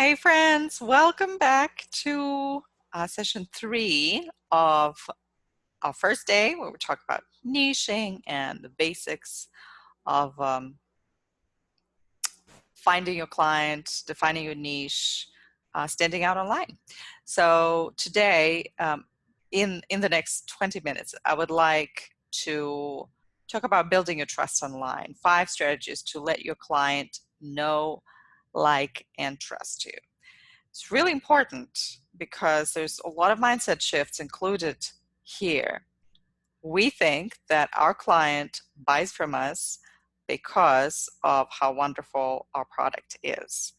Hey friends, welcome back to session 3 of our first day where we talk about niching and the basics of finding your client, defining your niche, standing out online. So today, in the next 20 minutes, I would like to talk about building your trust online, 5 strategies to let your client know, like, and trust you. It's really important because there's a lot of mindset shifts included here. We think that our client buys from us because of how wonderful our product is.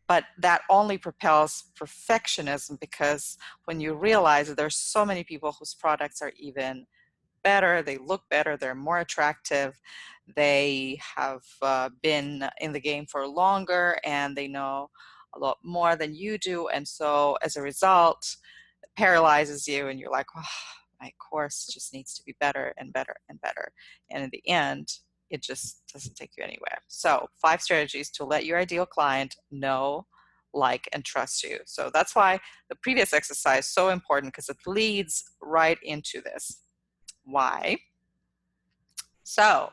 But that only propels perfectionism because when you realize that there's so many people whose products are even better, they look better, they're more attractive, they have been in the game for longer, and they know a lot more than you do. And so as a result, it paralyzes you, and you're like, oh, my course just needs to be better and better and better. And in the end, it just doesn't take you anywhere. So 5 strategies to let your ideal client know, like, and trust you. So that's why the previous exercise is so important, because it leads right into this. Why? So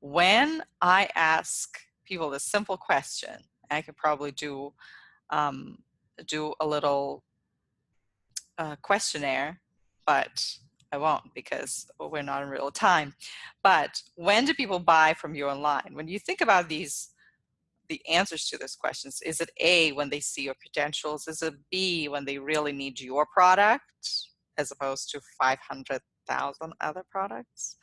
when I ask people this simple question, I could probably um, do a little questionnaire, but I won't because we're not in real time. But when do people buy from you online? When you think about the answers to those questions, is it A, when they see your credentials? Is it B, when they really need your product as opposed to 500,000 other products?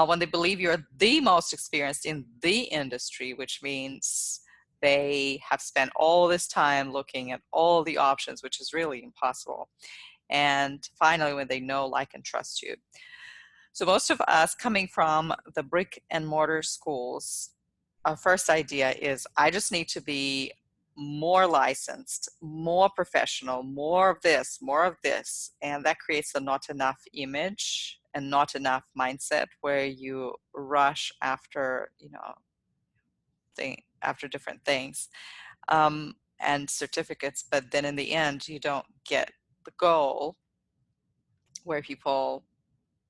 When they believe you're the most experienced in the industry, which means they have spent all this time looking at all the options, which is really impossible. And finally, when they know, like, and trust you. So most of us coming from the brick and mortar schools, our first idea is I just need to be more licensed, more professional, more of this, more of this. And that creates a not enough image and not enough mindset where you rush after, after different things and certificates. But then in the end, you don't get the goal where people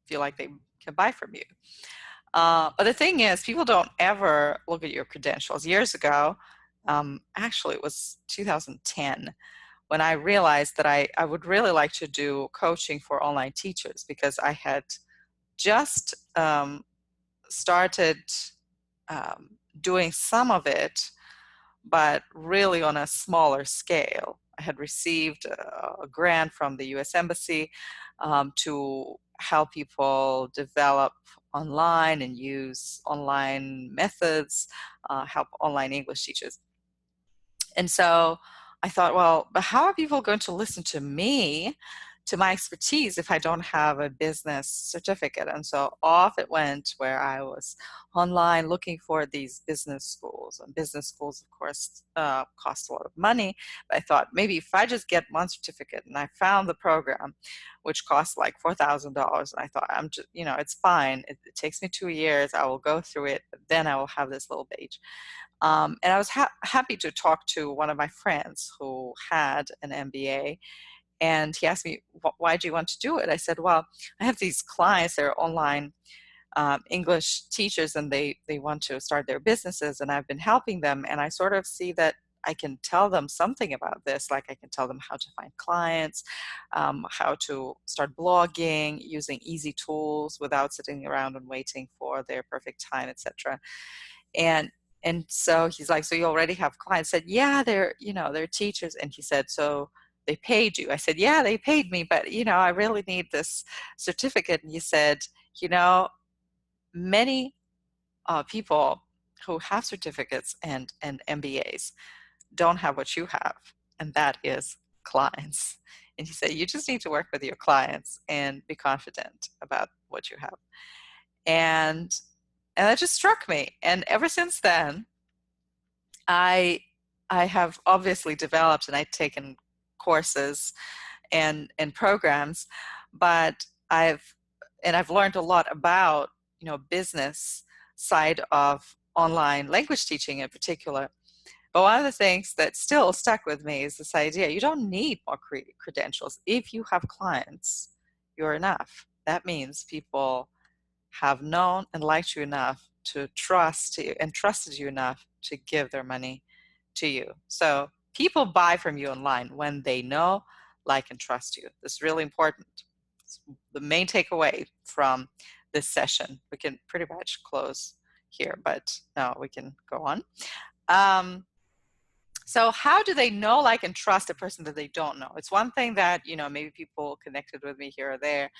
feel like they can buy from you. But the thing is, people don't ever look at your credentials. Years ago, actually it was 2010, when I realized that I would really like to do coaching for online teachers, because I had just started doing some of it, but really on a smaller scale. I had received a grant from the US Embassy to help people develop online and use online methods, help online English teachers. And so I thought, well, but how are people going to listen to me, to my expertise, if I don't have a business certificate? And so off it went, where I was online looking for these business schools. And business schools, of course, cost a lot of money. But I thought, maybe if I just get one certificate, and I found the program, which costs like $4,000. And I thought, I'm just, it's fine. It takes me 2 years. I will go through it. But then I will have this little badge. And I was happy to talk to one of my friends who had an MBA, and he asked me, why do you want to do it? I said, well, I have these clients, they're online English teachers, and they want to start their businesses, and I've been helping them, and I sort of see that I can tell them something about this, like I can tell them how to find clients, how to start blogging using easy tools without sitting around and waiting for their perfect time, etc. And and so he's like, so you already have clients? I said, yeah, they're teachers. And he said, so they paid you? I said, yeah, they paid me, but I really need this certificate. And he said, you know, many people who have certificates and MBAs don't have what you have, and that is clients. And he said, you just need to work with your clients and be confident about what you have. And that just struck me. And ever since then, I I have obviously developed, and I've taken courses and programs, but I've learned a lot about business side of online language teaching in particular. But one of the things that still stuck with me is this idea you don't need more credentials. If you have clients, you're enough. That means people have known and liked you enough to trust you and trusted you enough to give their money to you. So people buy from you online when they know, like, and trust you. This is really important. It's the main takeaway from this session. We can pretty much close here, but no, we can go on. So how do they know, like, and trust a person that they don't know? It's one thing that, maybe people connected with me here or there,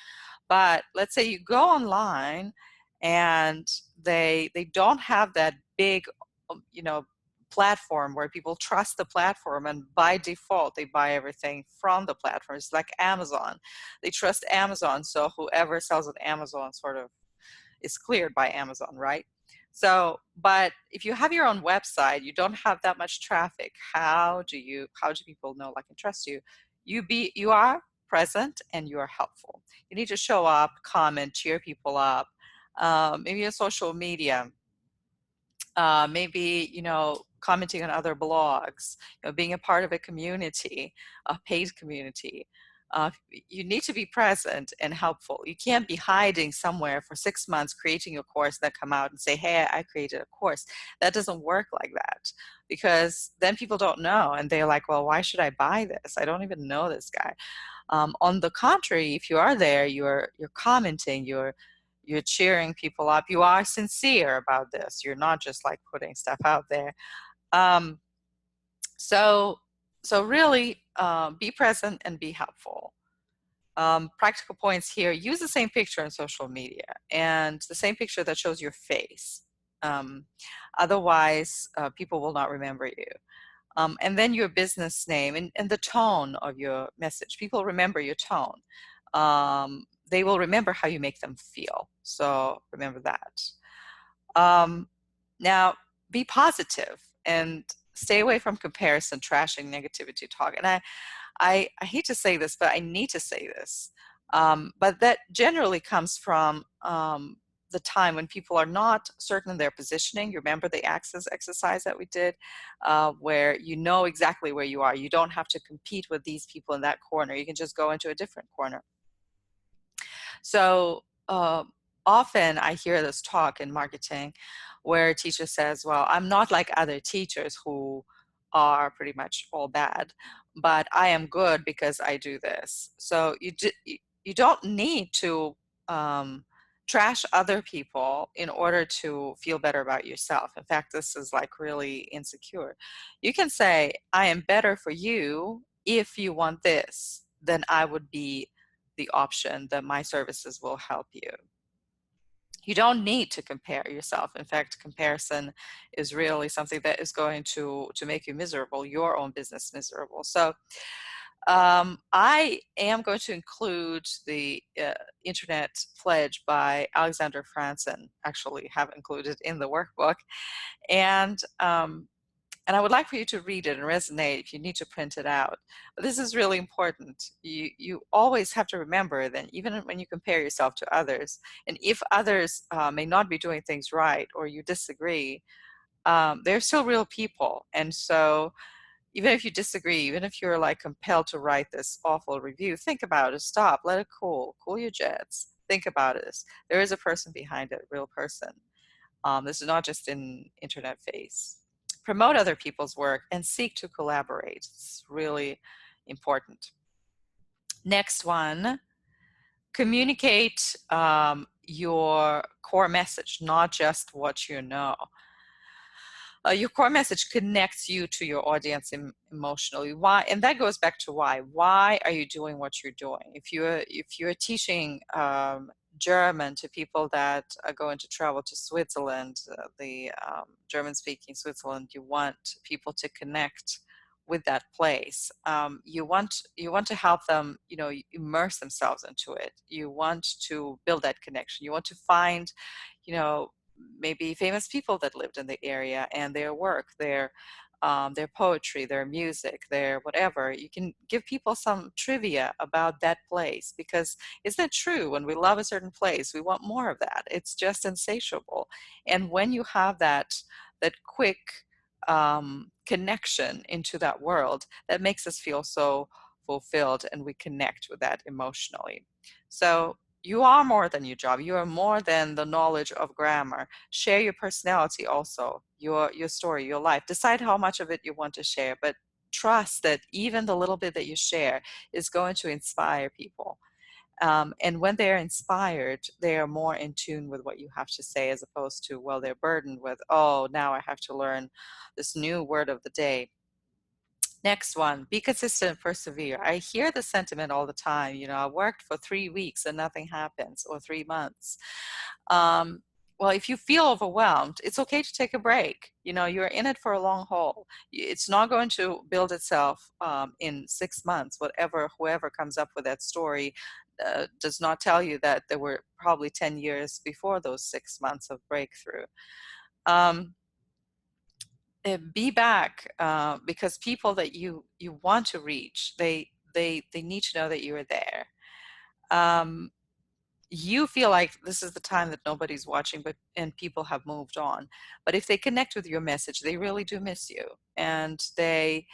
but let's say you go online and they don't have that big, platform where people trust the platform, and by default they buy everything from the platform. It's like Amazon. They trust Amazon, so whoever sells on Amazon sort of is cleared by Amazon, right? So, but if you have your own website, you don't have that much traffic. How do people know, like, and trust you? You are present and you are helpful. You need to show up, comment, cheer people up. Maybe on social media, maybe commenting on other blogs, being a part of a community, a paid community. You need to be present and helpful. You can't be hiding somewhere for 6 months creating a course, that come out and say, hey, I created a course. That doesn't work like that, because then people don't know and they're like, well, why should I buy this? I don't even know this guy. On the contrary, if you are there, you're commenting, you're cheering people up, you are sincere about this, you're not just like putting stuff out there. um, so really, be present and be helpful. Practical points here: use the same picture on social media, and the same picture that shows your face. um, Otherwise, people will not remember you. And then your business name and the tone of your message. People remember your tone. They will remember how you make them feel. So remember that. Um, Now, be positive and stay away from comparison, trashing, negativity talk. And I hate to say this, but I need to say this. But that generally comes from the time when people are not certain in their positioning. You remember the axis exercise that we did, where you know exactly where you are. You don't have to compete with these people in that corner. You can just go into a different corner. So often I hear this talk in marketing where a teacher says, well, I'm not like other teachers who are pretty much all bad, but I am good because I do this. So you don't need to trash other people in order to feel better about yourself. In fact, this is like really insecure. You can say, I am better for you if you want this, then I would be the option that my services will help you. You don't need to compare yourself. In fact, comparison is really something that is going to make you miserable, your own business miserable. So I am going to include the Internet Pledge by Alexander Franzen, actually have included in the workbook. And I would like for you to read it and resonate if you need to print it out. But this is really important. You always have to remember that even when you compare yourself to others, and if others may not be doing things right or you disagree, they're still real people. And so even if you disagree, even if you're like compelled to write this awful review, think about it, stop, let it cool your jets. Think about this. There is a person behind it, a real person. This is not just an internet face. Promote other people's work and seek to collaborate. It's really important. Next one, communicate your core message, not just what you know. Your core message connects you to your audience emotionally. Why? And that goes back to why. Why are you doing what you're doing? If you're teaching German to people that are going to travel to Switzerland, the German-speaking Switzerland, you want people to connect with that place. You want to help them, immerse themselves into it. You want to build that connection. You want to find, maybe famous people that lived in the area and their work, their poetry, their music, their whatever. You can give people some trivia about that place, because isn't it true, when we love a certain place, we want more of that. It's just insatiable. And when you have that quick connection into that world that makes us feel so fulfilled, and we connect with that emotionally. So you are more than your job. You are more than the knowledge of grammar. Share your personality also, your story, your life. Decide how much of it you want to share, but trust that even the little bit that you share is going to inspire people. And when they're inspired, they are more in tune with what you have to say, as opposed to, well, they're burdened with, oh, now I have to learn this new word of the day. Next one, be consistent and persevere. I hear the sentiment all the time. I worked for 3 weeks and nothing happens, or 3 months. Um, well, if you feel overwhelmed, it's okay to take a break. You're in it for a long haul. It's not going to build itself in 6 months. Whoever comes up with that story does not tell you that there were probably 10 years before those 6 months of breakthrough. Be back, because people that you want to reach, they need to know that you are there. You feel like this is the time that nobody's watching, and people have moved on. But if they connect with your message, they really do miss you, and they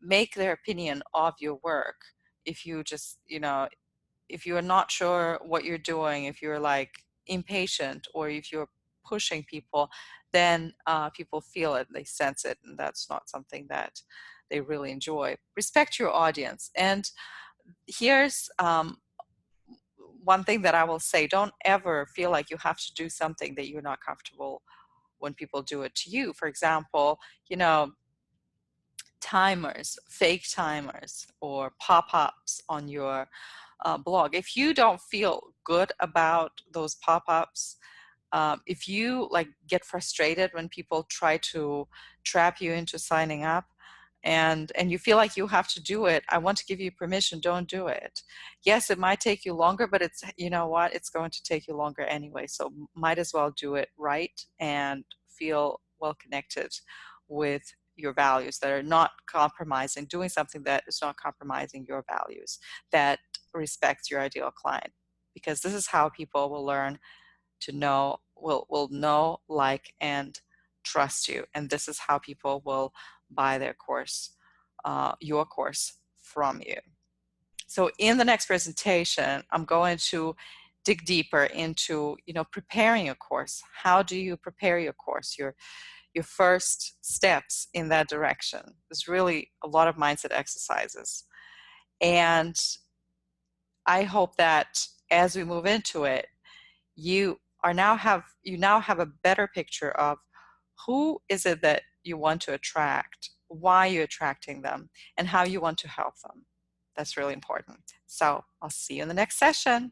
make their opinion of your work. If you just, if you're not sure what you're doing, if you're like impatient, or if you're pushing people, then people feel it, they sense it, and that's not something that they really enjoy. Respect your audience. And here's one thing that I will say: don't ever feel like you have to do something that you're not comfortable when people do it to you. For example, timers, fake timers, or pop-ups on your blog. If you don't feel good about those pop-ups, if you like get frustrated when people try to trap you into signing up, and you feel like you have to do it, I want to give you permission. Don't do it. Yes, it might take you longer, but it's, you know what, it's going to take you longer anyway, so might as well do it right and feel well connected with your values, that are not compromising, doing something that is not compromising your values, that respects your ideal client, because this is how people will learn to know, will know, like, and trust you. And this is how people will buy their course, your course, from you. So in the next presentation, I'm going to dig deeper into, preparing a course. How do you prepare your course? Your first steps in that direction. There's really a lot of mindset exercises. And I hope that as we move into it, you now have a better picture of who is it that you want to attract, why you're attracting them, and how you want to help them. That's really important. So I'll see you in the next session.